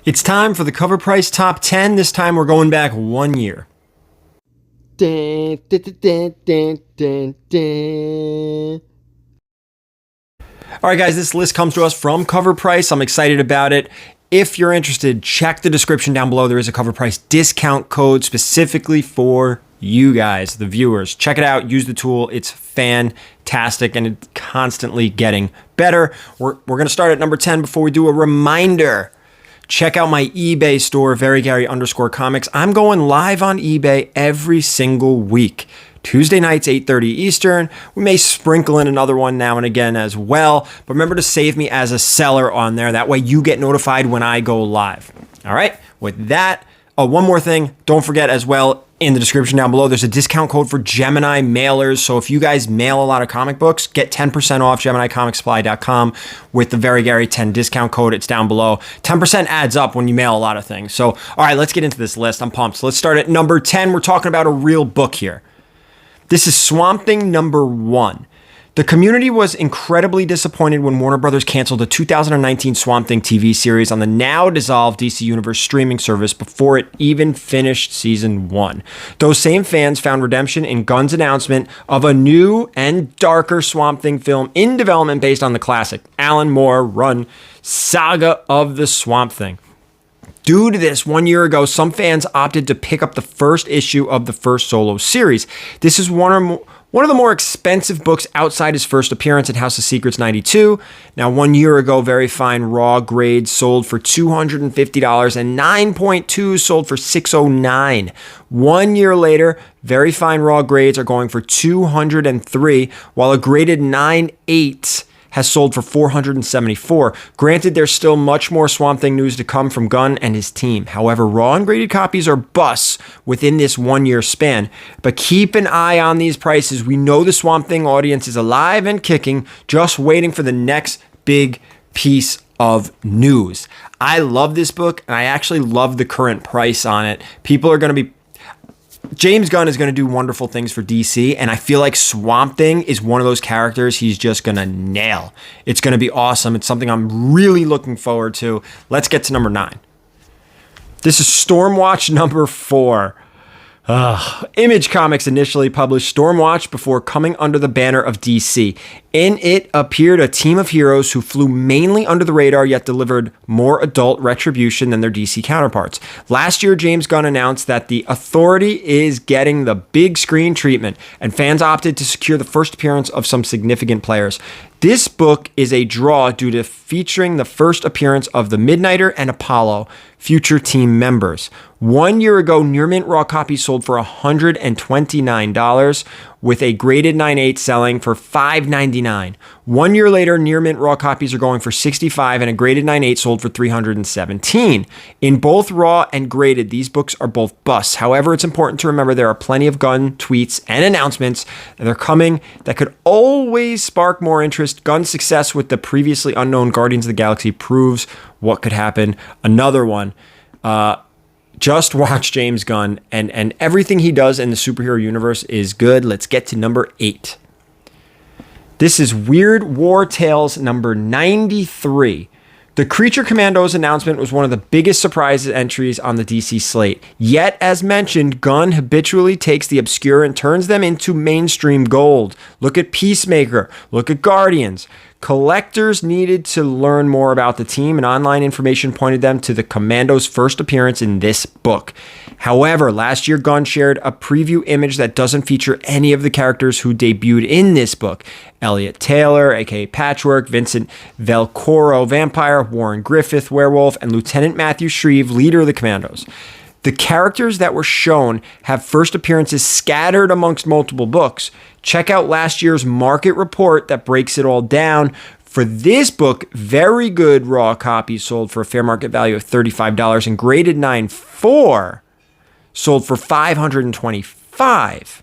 It's time for the Covrprice Top 10. This time we're going back 1 year. Dun, dun, dun, dun, dun, dun. All right, guys, this list comes to us from Covrprice. I'm excited about it. If you're interested, check the description down below. There is a Covrprice discount code specifically for you guys, the viewers. Check it out. Use the tool. It's fantastic, and it's constantly getting better. We're going to start at number 10. Before we do, a reminder. Check out my eBay store, VERYGARY_comics. I'm going live on eBay every single week. Tuesday nights, 8:30 Eastern. We may sprinkle in another one now and again as well. But remember to save me as a seller on there. That way you get notified when I go live. All right. With that, one more thing. Don't forget as well, in the description down below, there's a discount code for Gemini mailers. So if you guys mail a lot of comic books, get 10% off GeminiComicSupply.com with the VERYGARY 10 discount code. It's down below. 10% adds up when you mail a lot of things. So, all right, let's get into this list. I'm pumped. So let's start at number 10. We're talking about a real book here. This is Swamp Thing number 1. The community was incredibly disappointed when Warner Brothers canceled the 2019 Swamp Thing TV series on the now dissolved DC Universe streaming service before it even finished season 1. Those same fans found redemption in Gunn's announcement of a new and darker Swamp Thing film in development based on the classic Alan Moore run saga of the Swamp Thing. Due to this, 1 year ago, some fans opted to pick up the first issue of the first solo series. This is one of the more expensive books outside his first appearance in House of Secrets 92. Now, 1 year ago, Very Fine Raw grades sold for $250 and 9.2 sold for $609. 1 year later, Very Fine Raw grades are going for $203, while a graded 9.8 has sold for $474. Granted, there's still much more Swamp Thing news to come from Gunn and his team. However, raw and graded copies are busts within this 1 year span. But keep an eye on these prices. We know the Swamp Thing audience is alive and kicking, just waiting for the next big piece of news. I love this book, and I actually love the current price on it. People are going to be James Gunn is going to do wonderful things for DC, and I feel like Swamp Thing is one of those characters he's just going to nail. It's going to be awesome. It's something I'm really looking forward to. Let's get to number 9. This is Stormwatch number 4. Image Comics initially published Stormwatch before coming under the banner of DC. In it appeared a team of heroes who flew mainly under the radar yet delivered more adult retribution than their DC counterparts. Last year, James Gunn announced that the Authority is getting the big screen treatment, and fans opted to secure the first appearance of some significant players. This book is a draw due to featuring the first appearance of the Midnighter and Apollo, future team members. 1 year ago, near mint raw copies sold for $129, with a graded 9.8 selling for $599. 1 year later, near mint raw copies are going for $65, and a graded 9.8 sold for $317. In both raw and graded, these books are both busts. However, it's important to remember there are plenty of Gunn tweets and announcements that are coming that could always spark more interest. Gunn's success with the previously unknown Guardians of the Galaxy proves what could happen. Another one. Just watch James Gunn, and everything he does in the superhero universe is good. Let's get to number 8. This is Weird War Tales number 93. The Creature Commandos announcement was one of the biggest surprise entries on the DC slate. Yet, as mentioned, Gunn habitually takes the obscure and turns them into mainstream gold. Look at Peacemaker. Look at Guardians. Collectors needed to learn more about the team, and online information pointed them to the Commandos' first appearance in this book. However, last year, Gunn shared a preview image that doesn't feature any of the characters who debuted in this book. Elliot Taylor, aka Patchwork, Vincent Velcoro, Vampire, Warren Griffith, Werewolf, and Lieutenant Matthew Shreve, leader of the Commandos. The characters that were shown have first appearances scattered amongst multiple books. Check out last year's market report that breaks it all down. For this book, very good raw copies sold for a fair market value of $35, and graded 9.4 sold for $525.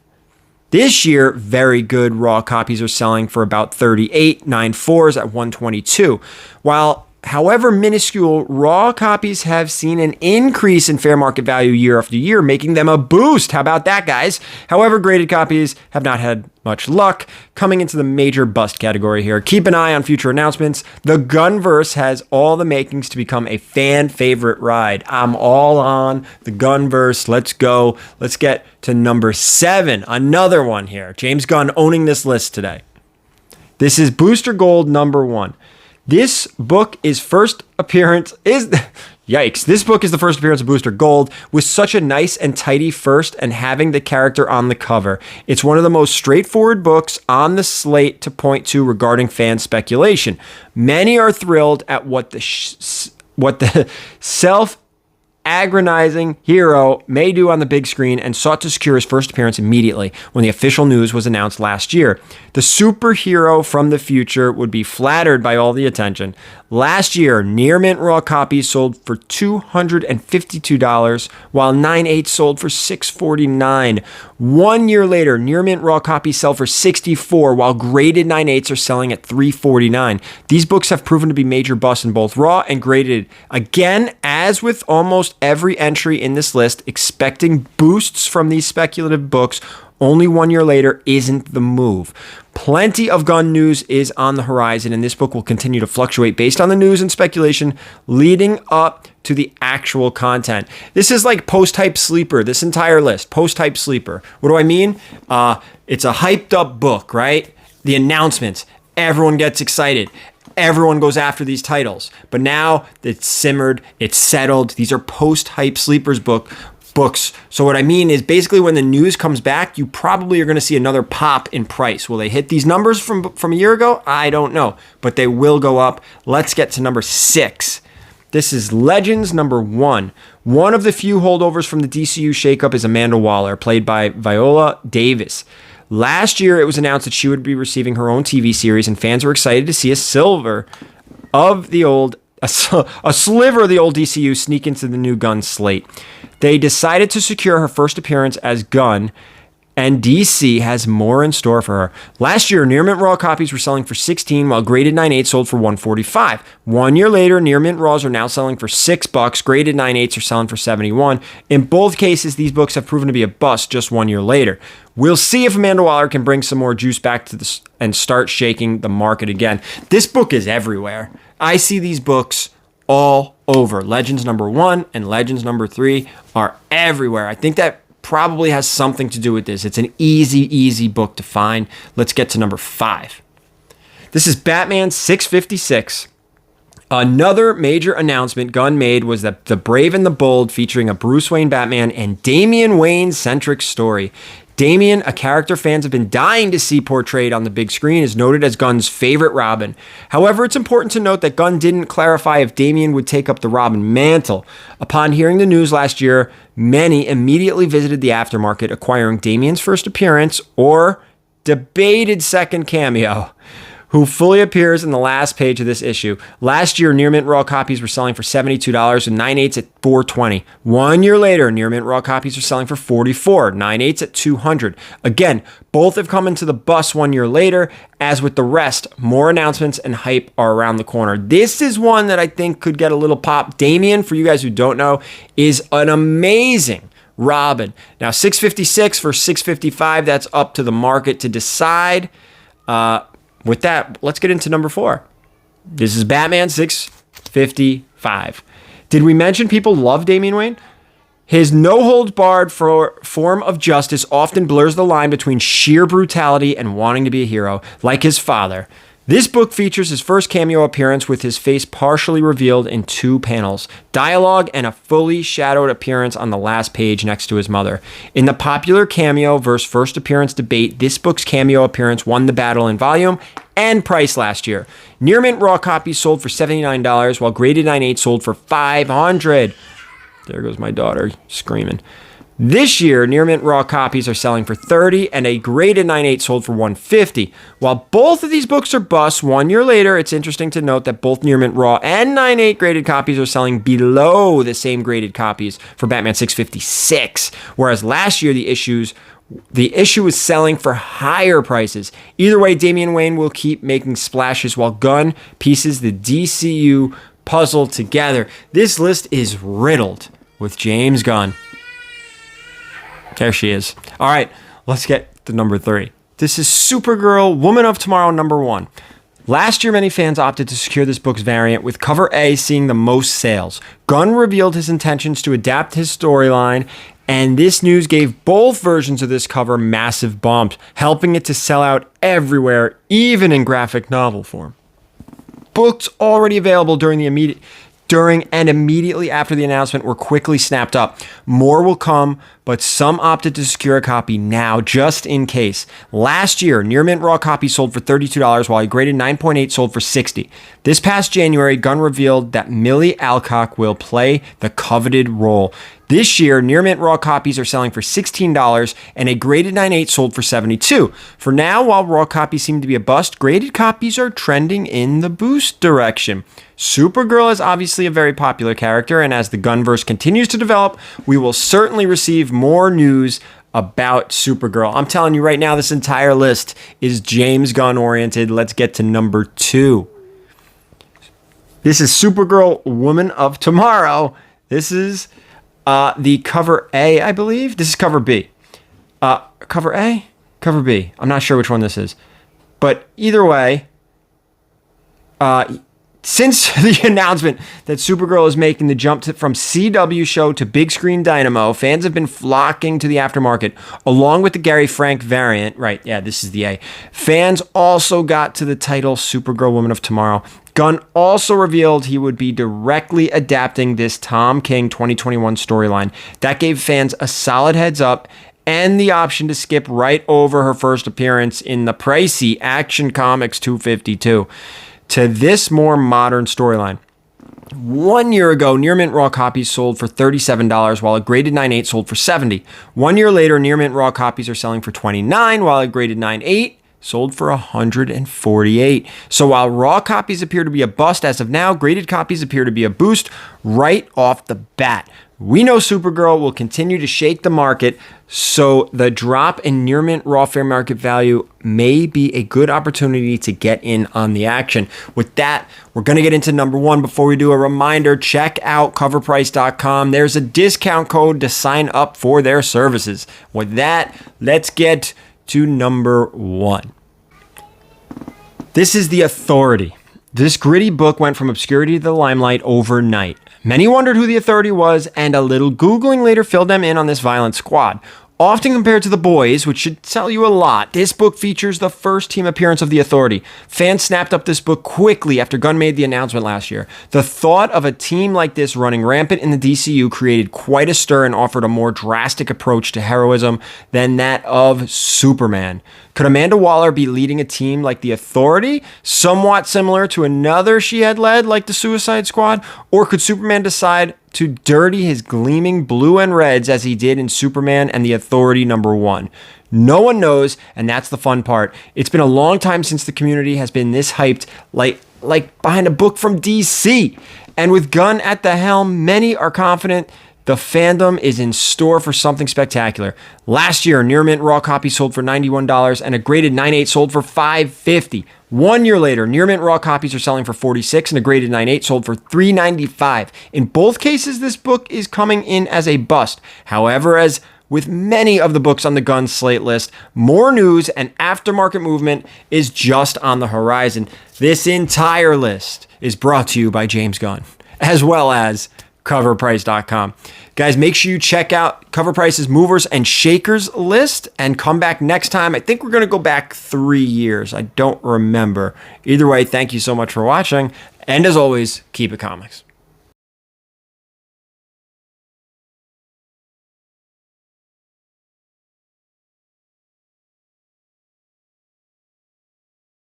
This year, very good raw copies are selling for about $38, 9.4s at $122. While However minuscule, raw copies have seen an increase in fair market value year after year, making them a boost. How about that, guys? However, graded copies have not had much luck, coming into the major bust category here. Keep an eye on future announcements. The Gunverse has all the makings to become a fan favorite ride. I'm all on the Gunverse. Let's go. Let's get to number 7. Another one here. James Gunn owning this list today. This is Booster Gold number 1. This book is first appearance is yikes. This book is the first appearance of Booster Gold with such a nice and tidy first and having the character on the cover. It's one of the most straightforward books on the slate to point to regarding fan speculation. Many are thrilled at what the self-aggrandizing hero may do on the big screen and sought to secure his first appearance immediately when the official news was announced last year. The superhero from the future would be flattered by all the attention. Last year, near mint raw copies sold for $252, while 9/8 sold for $649. 1 year later, near mint raw copies sell for $64, while graded 9/8 are selling at $349. These books have proven to be major busts in both raw and graded. Again, as with almost every entry in this list, expecting boosts from these speculative books only 1 year later isn't the move. Plenty of Gunn news is on the horizon, and this book will continue to fluctuate based on the news and speculation leading up to the actual content. This is like post-hype sleeper, this entire list, post-hype sleeper. What do I mean? It's a hyped up book, right? The announcements, everyone gets excited. Everyone goes after these titles. But now it's simmered, it's settled. These are post-hype sleepers books. So what I mean is basically when the news comes back, you probably are going to see another pop in price. Will they hit these numbers from a year ago? I don't know, but they will go up. Let's get to number 6. This is Legends number 1. One of the few holdovers from the DCU shakeup is Amanda Waller, played by Viola Davis. Last year, it was announced that she would be receiving her own TV series, and fans were excited to see a sliver of the old DCU sneak into the new Gunn slate. They decided to secure her first appearance as Gunn, and DC has more in store for her. Last year, near mint raw copies were selling for $16, while graded 9/8 sold for $145. 1 year later, near mint raws are now selling for $6. Graded 9/8 are selling for $71. In both cases, these books have proven to be a bust just 1 year later. We'll see if Amanda Waller can bring some more juice back to this and start shaking the market again. This book is everywhere. I see these books all over. Legends number 1 and Legends number 3 are everywhere. I think that probably has something to do with this. It's an easy book to find. Let's get to number 5. This is Batman 656. Another major announcement Gunn made was that The Brave and the Bold, featuring a Bruce Wayne Batman and Damian Wayne-centric story. Damian, a character fans have been dying to see portrayed on the big screen, is noted as Gunn's favorite Robin. However, it's important to note that Gunn didn't clarify if Damian would take up the Robin mantle. Upon hearing the news last year, many immediately visited the aftermarket, acquiring Damian's first appearance or debated second cameo, who fully appears in the last page of this issue. Last year, near mint raw copies were selling for $72 and 9/8 at $420. 1 year later, near mint raw copies are selling for $44, 9/8 at $200. Again, both have come into the bus 1 year later. As with the rest, more announcements and hype are around the corner. This is one that I think could get a little pop. Damian, for you guys who don't know, is an amazing Robin. Now, 656 for 655, that's up to the market to decide. With that, let's get into number 4. This is Batman 655. Did we mention people love Damian Wayne? His no-holds-barred form of justice often blurs the line between sheer brutality and wanting to be a hero, like his father. This book features his first cameo appearance with his face partially revealed in 2 panels, dialogue, and a fully shadowed appearance on the last page next to his mother. In the popular cameo versus first appearance debate, this book's cameo appearance won the battle in volume and price last year. Near mint raw copies sold for $79, while graded 9/8 sold for $500. There goes my daughter screaming. This year, near mint raw copies are selling for $30 and a graded 9/8 sold for $150. While both of these books are busts, 1 year later, it's interesting to note that both near mint raw and 9/8 graded copies are selling below the same graded copies for Batman 656, whereas last year the issue was selling for higher prices. Either way, Damian Wayne will keep making splashes while Gunn pieces the DCU puzzle together. This list is riddled with James Gunn. There she is. All right, let's get to number 3. This is Supergirl, Woman of Tomorrow, number 1. Last year, many fans opted to secure this book's variant, with cover A seeing the most sales. Gunn revealed his intentions to adapt his storyline, and this news gave both versions of this cover massive bumps, helping it to sell out everywhere, even in graphic novel form. Books already available during and immediately after the announcement were quickly snapped up. More will come, but some opted to secure a copy now just in case. Last year, Near Mint Raw copies sold for $32, while a graded 9.8 sold for $60. This past January, Gunn revealed that Millie Alcock will play the coveted role. This year, Near Mint Raw copies are selling for $16 and a graded 9.8 sold for $72. For now, while raw copies seem to be a bust, graded copies are trending in the boost direction. Supergirl is obviously a very popular character, and as the Gunverse continues to develop, we will certainly receive more news about Supergirl. I'm telling you right now, this entire list is James Gunn oriented. Let's get to number 2. This is Supergirl, Woman of Tomorrow. This is the cover A, I believe. This is cover B. Cover A? Cover B. I'm not sure which one this is. But either way, since the announcement that Supergirl is making the jump from CW show to big screen Dynamo, fans have been flocking to the aftermarket, along with the Gary Frank variant. Right, yeah, this is the A. Fans also got to the title Supergirl, Woman of Tomorrow. Gunn also revealed he would be directly adapting this Tom King 2021 storyline. That gave fans a solid heads up and the option to skip right over her first appearance in the pricey Action Comics 252 to this more modern storyline. 1 year ago, Near Mint Raw copies sold for $37, while a graded 9.8 sold for $70. 1 year later, Near Mint Raw copies are selling for $29, while a graded 9.8 sold for $148. So while raw copies appear to be a bust as of now, graded copies appear to be a boost right off the bat. We know Supergirl will continue to shake the market, so the drop in Near Mint Raw fair market value may be a good opportunity to get in on the action. With that, we're going to get into number 1. Before we do, a reminder, check out Covrprice.com. There's a discount code to sign up for their services. With that, let's get to number 1. This is The Authority. This gritty book went from obscurity to the limelight overnight. Many wondered who The Authority was, and a little Googling later filled them in on this violent squad. Often compared to The Boys, which should tell you a lot, this book features the first team appearance of The Authority. Fans snapped up this book quickly after Gunn made the announcement last year. The thought of a team like this running rampant in the DCU created quite a stir and offered a more drastic approach to heroism than that of Superman. Could Amanda Waller be leading a team like The Authority, somewhat similar to another she had led like the Suicide Squad? Or could Superman decide to dirty his gleaming blue and reds as he did in Superman and The Authority #1? No one knows, and that's the fun part. It's been a long time since the community has been this hyped, like behind a book from DC. And with Gunn at the helm, many are confident the fandom is in store for something spectacular. Last year, Near Mint Raw copies sold for $91 and a graded 9.8 sold for $550. 1 year later, Near Mint Raw copies are selling for $46 and a graded 9.8 sold for $395. In both cases, this book is coming in as a bust. However, as with many of the books on the Gunn slate list, more news and aftermarket movement is just on the horizon. This entire list is brought to you by James Gunn, as well as Covrprice.com. Guys, make sure you check out Covrprice's movers and shakers list and come back next time. I think we're going to go back 3 years. I don't remember. Either way, thank you so much for watching. And as always, keep it comics.